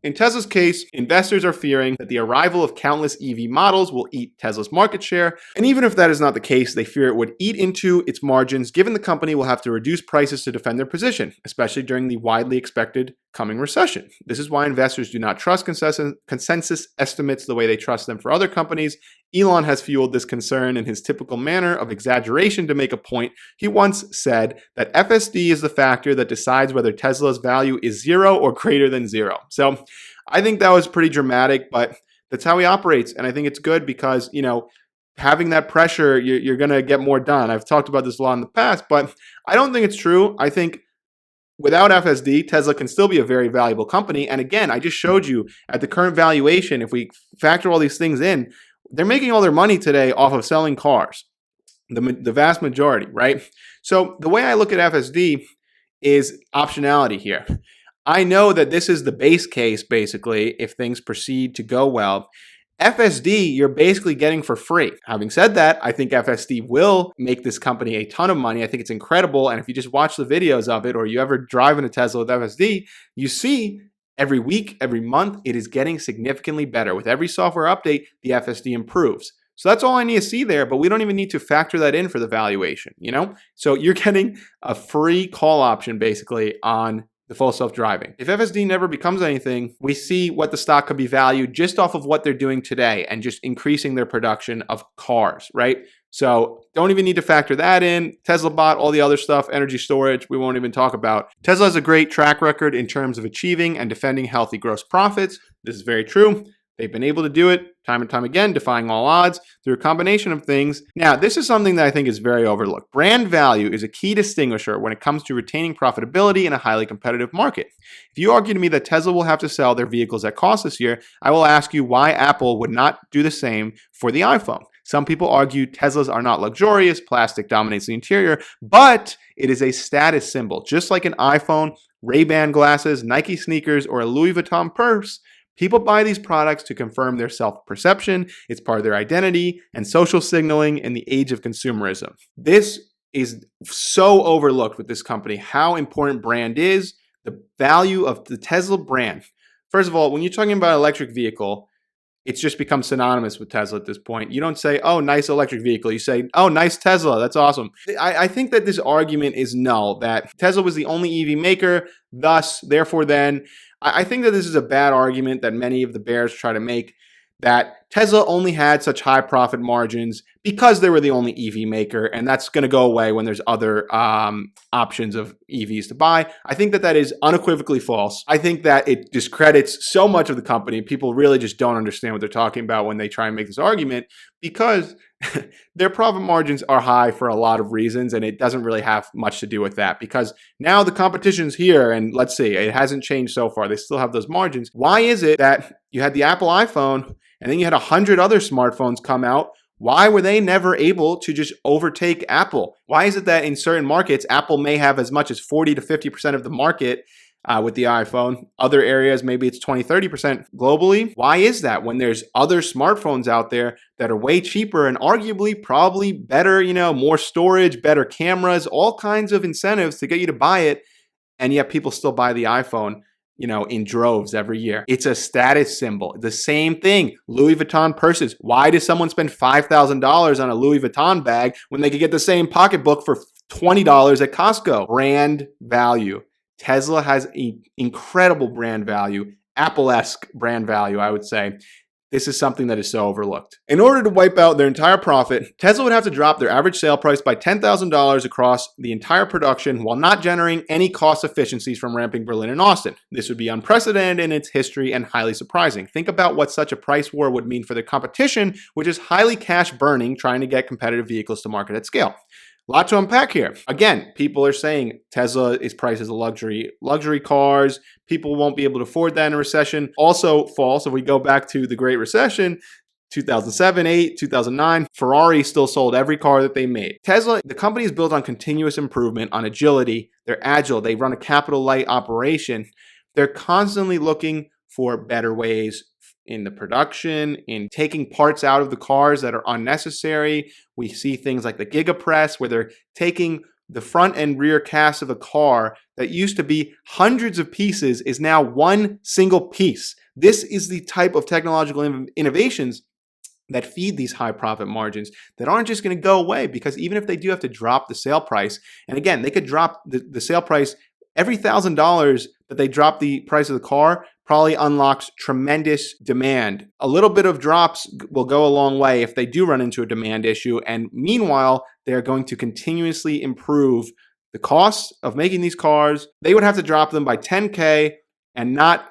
In Tesla's case, investors are fearing that the arrival of countless EV models will eat Tesla's market share. And even if that is not the case, they fear it would eat into its margins, given the company will have to reduce prices to defend their position, especially during the widely expected coming recession. This is why investors do not trust consensus estimates the way they trust them for other companies. Elon has fueled this concern in his typical manner of exaggeration to make a point. He once said that FSD is the factor that decides whether Tesla's value is 0 or greater than 0. So I think that was pretty dramatic, but that's how he operates. And I think it's good because, having that pressure, you're going to get more done. I've talked about this a lot in the past, but I don't think it's true. I think without FSD, Tesla can still be a very valuable company. And again, I just showed you at the current valuation, if we factor all these things in, they're making all their money today off of selling cars, the vast majority, right? So the way I look at FSD is optionality here. I know that this is the base case, basically, if things proceed to go well. FSD, you're basically getting for free. Having said that, I think FSD will make this company a ton of money. I think it's incredible. And if you just watch the videos of it, or you ever drive in a Tesla with FSD, you see every week, every month, it is getting significantly better. With every software update, the FSD improves. So that's all I need to see there, but we don't even need to factor that in for the valuation, So you're getting a free call option basically on the full self-driving. If FSD never becomes anything, we see what the stock could be valued just off of what they're doing today and just increasing their production of cars, right? So don't even need to factor that in. Tesla bot, all the other stuff, energy storage, we won't even talk about. Tesla has a great track record in terms of achieving and defending healthy gross profits. This is very true. They've been able to do it time and time again, defying all odds through a combination of things. Now, this is something that I think is very overlooked. Brand value is a key distinguisher when it comes to retaining profitability in a highly competitive market. If you argue to me that Tesla will have to sell their vehicles at cost this year, I will ask you why Apple would not do the same for the iPhone. Some people argue Teslas are not luxurious, plastic dominates the interior, but it is a status symbol. Just like an iPhone, Ray-Ban glasses, Nike sneakers, or a Louis Vuitton purse, people buy these products to confirm their self-perception. It's part of their identity and social signaling in the age of consumerism. This is so overlooked with this company, how important brand is, the value of the Tesla brand. First of all, when you're talking about an electric vehicle, it's just become synonymous with Tesla at this point. You don't say, oh, nice electric vehicle. You say, oh, nice Tesla. That's awesome. I think that this argument is null, that Tesla was the only EV maker, therefore then. I think that this is a bad argument that many of the bears try to make, that Tesla only had such high profit margins because they were the only EV maker, and that's going to go away when there's other options of EVs to buy. I think that is unequivocally false. I think that it discredits so much of the company. People really just don't understand what they're talking about when they try and make this argument, because their profit margins are high for a lot of reasons, and it doesn't really have much to do with that, because now the competition's here, and let's see, it hasn't changed so far. They still have those margins. Why is it that you had the Apple iPhone and then you had 100 other smartphones come out? Why were they never able to just overtake Apple? Why is it that in certain markets, Apple may have as much as 40 to 50% of the market with the iPhone? Other areas, maybe it's 20, 30% globally. Why is that when there's other smartphones out there that are way cheaper and arguably probably better, more storage, better cameras, all kinds of incentives to get you to buy it, and yet people still buy the iPhone in droves every year? It's a status symbol. The same thing. Louis Vuitton purses. Why does someone spend $5,000 on a Louis Vuitton bag when they could get the same pocketbook for $20 at Costco? Brand value. Tesla has incredible brand value, Apple-esque brand value, I would say. This is something that is so overlooked. In order to wipe out their entire profit, Tesla would have to drop their average sale price by $10,000 across the entire production while not generating any cost efficiencies from ramping Berlin and Austin. This would be unprecedented in its history and highly surprising. Think about what such a price war would mean for the competition, which is highly cash burning, trying to get competitive vehicles to market at scale. A lot to unpack here. Again, people are saying Tesla is priced as a luxury cars. People won't be able to afford that in a recession. Also false. If we go back to the Great Recession, 2007, 8, 2009, Ferrari still sold every car that they made. Tesla, the company is built on continuous improvement, on agility. They're agile. They run a capital light operation. They're constantly looking for better ways in the production, in taking parts out of the cars that are unnecessary. We see things like the Giga Press, where they're taking The front and rear cast of a car that used to be hundreds of pieces is now one single piece. This is the type of technological innovations that feed these high profit margins that aren't just going to go away, because even if they do have to drop the sale price, and again, they could drop the sale price every $1,000 that they drop the price of the car probably unlocks tremendous demand. A little bit of drops will go a long way if they do run into a demand issue. And meanwhile, they're going to continuously improve the cost of making these cars. They would have to drop them by 10K and not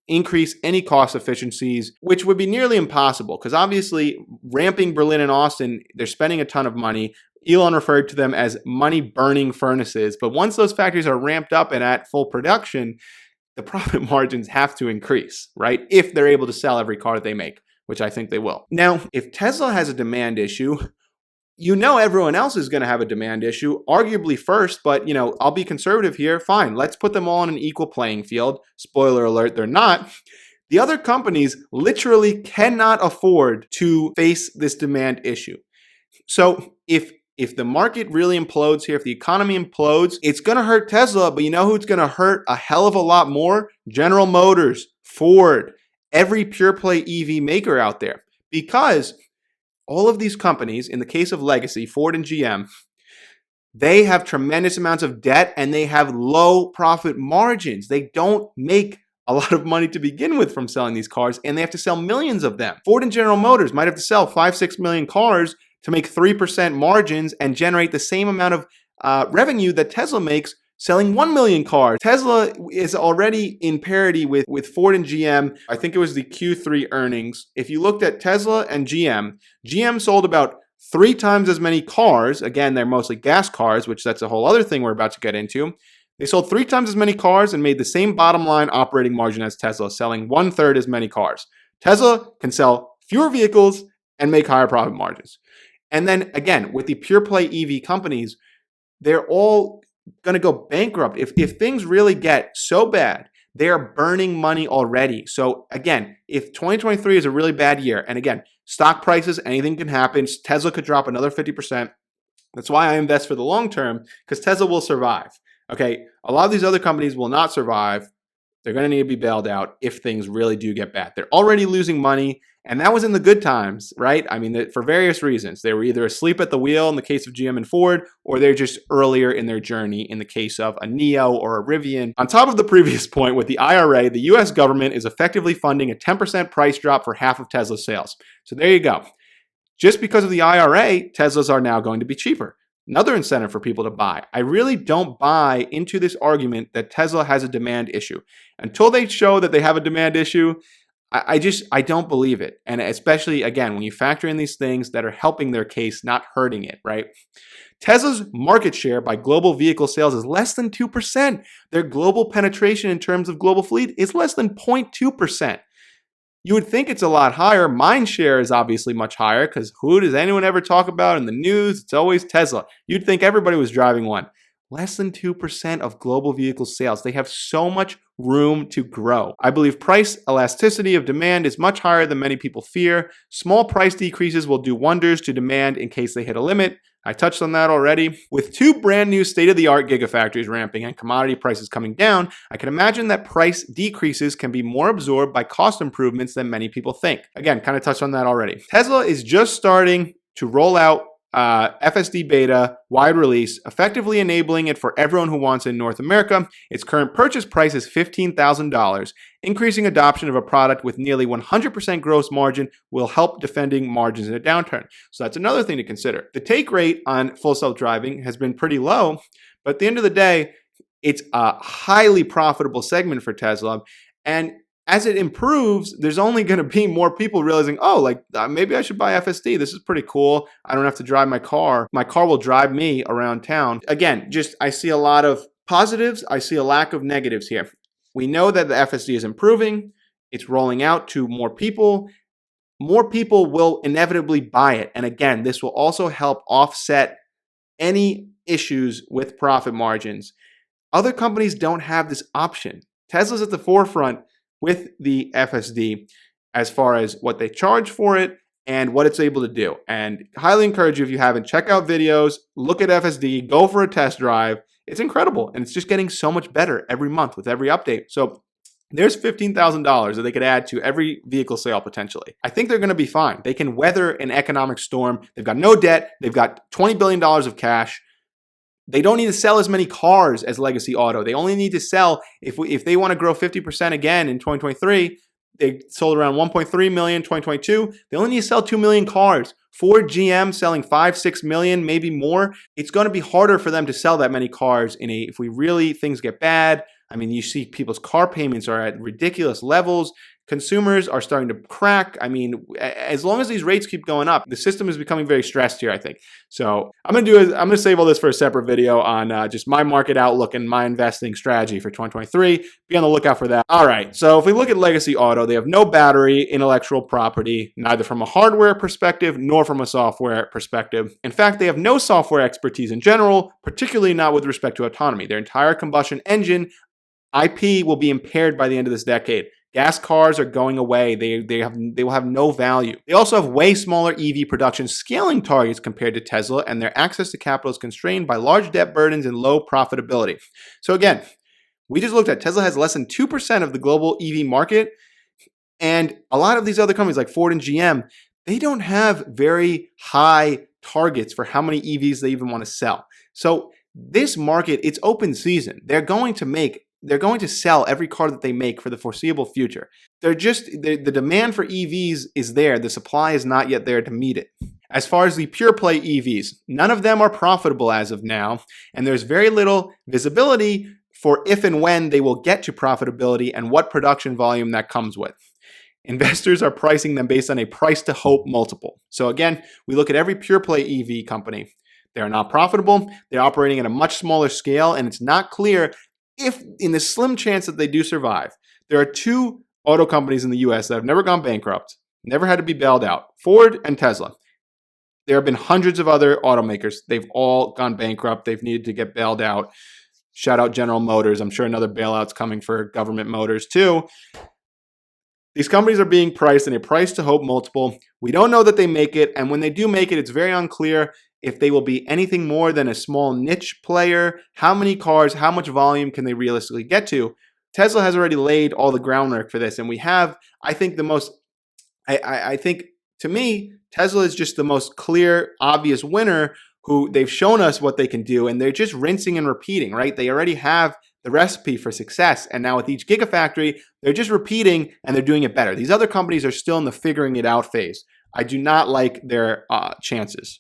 increase any cost efficiencies, which would be nearly impossible because obviously ramping Berlin and Austin, they're spending a ton of money. Elon referred to them as money burning furnaces. But once those factories are ramped up and at full production, the profit margins have to increase, right? If they're able to sell every car that they make, which I think they will. Now, if Tesla has a demand issue, everyone else is going to have a demand issue, arguably first, but I'll be conservative here. Fine, let's put them all on an equal playing field. Spoiler alert, they're not. The other companies literally cannot afford to face this demand issue. So if the market really implodes here, if the economy implodes, it's going to hurt Tesla, but you know who it's going to hurt a hell of a lot more? General Motors, Ford, every pure play EV maker out there. Because all of these companies, in the case of legacy, Ford and GM, they have tremendous amounts of debt and they have low profit margins. They don't make a lot of money to begin with from selling these cars, and they have to sell millions of them. Ford and General Motors might have to sell 5-6 million cars to make 3% margins and generate the same amount of revenue that Tesla makes selling 1 million cars. Tesla is already in parity with Ford and GM. I think it was the Q3 earnings. If you looked at Tesla and GM sold about 3 times as many cars. Again, they're mostly gas cars, which that's a whole other thing we're about to get into. They sold 3 times as many cars and made the same bottom line operating margin as Tesla, selling 1/3 as many cars. Tesla can sell fewer vehicles and make higher profit margins. And then again, with the pure play EV companies, they're all going to go bankrupt. If things really get so bad, they are burning money already. So again, if 2023 is a really bad year, and again, stock prices, anything can happen. Tesla could drop another 50%. That's why I invest for the long term, because Tesla will survive. Okay, a lot of these other companies will not survive. They're going to need to be bailed out if things really do get bad. They're already losing money, and that was in the good times, right? I mean, for various reasons. They were either asleep at the wheel in the case of GM and Ford, or they're just earlier in their journey in the case of a NIO or a Rivian. On top of the previous point, with the IRA, the US government is effectively funding a 10% price drop for half of Tesla's sales. So there you go. Just because of the IRA, Teslas are now going to be cheaper. Another incentive for people to buy. I really don't buy into this argument that Tesla has a demand issue. Until they show that they have a demand issue, I don't believe it. And especially, again, when you factor in these things that are helping their case, not hurting it, right? Tesla's market share by global vehicle sales is less than 2%. Their global penetration in terms of global fleet is less than 0.2%. You would think it's a lot higher. Mind share is obviously much higher because who does anyone ever talk about in the news? It's always Tesla. You'd think everybody was driving one. Less than 2% of global vehicle sales. They have so much room to grow. I believe price elasticity of demand is much higher than many people fear. Small price decreases will do wonders to demand in case they hit a limit. I touched on that already. With 2 brand new state-of-the-art gigafactories ramping and commodity prices coming down, I can imagine that price decreases can be more absorbed by cost improvements than many people think. Again, kind of touched on that already. Tesla is just starting to roll out FSD beta wide release, effectively enabling it for everyone who wants it in North America. Its current purchase price is $15,000. Increasing adoption of a product with nearly 100% gross margin will help defending margins in a downturn. So that's another thing to consider. The take rate on full self-driving has been pretty low, but at the end of the day, it's a highly profitable segment for Tesla. And as it improves, there's only going to be more people realizing, maybe I should buy FSD. This is pretty cool. I don't have to drive my car. My car will drive me around town. Again, I see a lot of positives. I see a lack of negatives here. We know that the FSD is improving. It's rolling out to more people. More people will inevitably buy it. And again, this will also help offset any issues with profit margins. Other companies don't have this option. Tesla's at the forefront with the FSD as far as what they charge for it and what it's able to do. And highly encourage you, if you haven't, check out videos, look at FSD, go for a test drive. It's incredible, and it's just getting so much better every month with every update. So there's $15,000 that they could add to every vehicle sale potentially. I think they're going to be fine. They can weather an economic storm. They've got no debt. They've got $20 billion of cash. They don't need to sell as many cars as Legacy Auto. They only need to sell, if they want to grow 50% again in 2023, they sold around 1.3 million in 2022. They only need to sell 2 million cars. Ford, GM selling 5-6 million, maybe more. It's going to be harder for them to sell that many cars if we really, things get bad. I mean, you see people's car payments are at ridiculous levels. Consumers are starting to crack. I mean, as long as these rates keep going up, the system is becoming very stressed here, I think. So I'm going to save all this for a separate video on just my market outlook and my investing strategy for 2023. Be on the lookout for that. All right. So if we look at Legacy Auto, they have no battery intellectual property, neither from a hardware perspective nor from a software perspective. In fact, they have no software expertise in general, particularly not with respect to autonomy. Their entire combustion engine IP will be impaired by the end of this decade. Gas cars are going away. They will have no value. They also have way smaller EV production scaling targets compared to Tesla, and their access to capital is constrained by large debt burdens and low profitability. So again, we just looked at Tesla has less than 2% of the global EV market, and a lot of these other companies like Ford and GM, they don't have very high targets for how many EVs they even want to sell. So this market, it's open season. They're going to sell every car that they make for the foreseeable future. The demand for EVs is there. The supply is not yet there to meet it. As far as the pure play EVs, none of them are profitable as of now, and there's very little visibility for if and when they will get to profitability and what production volume that comes with. Investors are pricing them based on a price to hope multiple. So again, we look at every pure play EV company. They're not profitable. They're operating at a much smaller scale, and it's not clear if, in the slim chance that they do survive. There are two auto companies in the US that have never gone bankrupt, never had to be bailed out: Ford and Tesla. There have been hundreds of other automakers. They've all gone bankrupt. They've needed to get bailed out. Shout out General Motors. I'm sure another bailout's coming for government motors too. These companies are being priced in a price to hope multiple. We don't know that they make it, and when they do make it, it's very unclear if they will be anything more than a small niche player. How many cars, how much volume can they realistically get to? Tesla has already laid all the groundwork for this, and we have, I think, I think, to me, Tesla is just the most clear, obvious winner, who they've shown us what they can do, and they're just rinsing and repeating, right? They already have the recipe for success, and now with each gigafactory, they're just repeating, and they're doing it better. These other companies are still in the figuring it out phase. I do not like their chances.